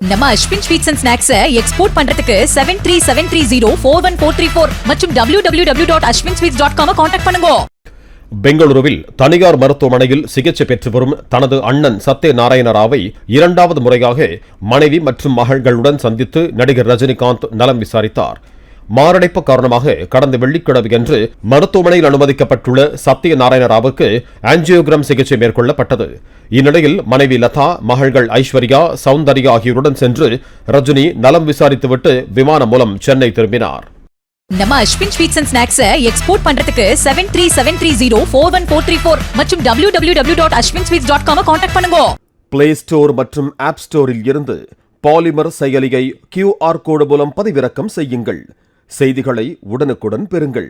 நம்ம Ashwin sweets and snacks export பண்றதுக்கு 7373041434 மற்றும் www.ashwinsweets.com கான்டாக்ட் பண்ணுங்க. பெங்களூருவில் தனியார் மருத்துவமனையில் சிகிச்சை பெற்று வரும் தனது அண்ணன் சத்யநாராயண ராவை இரண்டாவது முறையாக மனைவி மற்றும் மகள்களுடன் சந்தித்து நடிகர் ரஜினிகாந்த் நலம் விசாரித்தார். மாரடைப்பு காரணமாக கடந்த வெள்ளிக்கிழமையன்று மருத்துவமனையில் அனுமதிக்கப்பட்டுள்ள சத்யநாராயண ராவுக்கு ஆஞ்சியோகிராம் சிகிச்சை மேற்கொள்ளப்பட்டது. இந்நிலையில் மனைவி லதா, மகள்கள் ஐஸ்வர்யா, சௌந்தர்யா ஆகியோருடன் சென்று ரஜினி நலம் விசாரித்துவிட்டு விமானம் மூலம் சென்னை திரும்பினார். நம்ம Ashwin sweets and snacks export பண்றதுக்கு 7373041434 மற்றும் www.ashwinsweets.com கான்டாக்ட் பண்ணுங்க. பிளே ஸ்டோர் மற்றும் ஆப் ஸ்டோரில் இருந்து பாலிமர் செயலியை QR கோடு மூலம் பதிவிறக்கம் செய்யுங்கள். செய்திகளை உடனுக்குடன் பெறுங்கள்.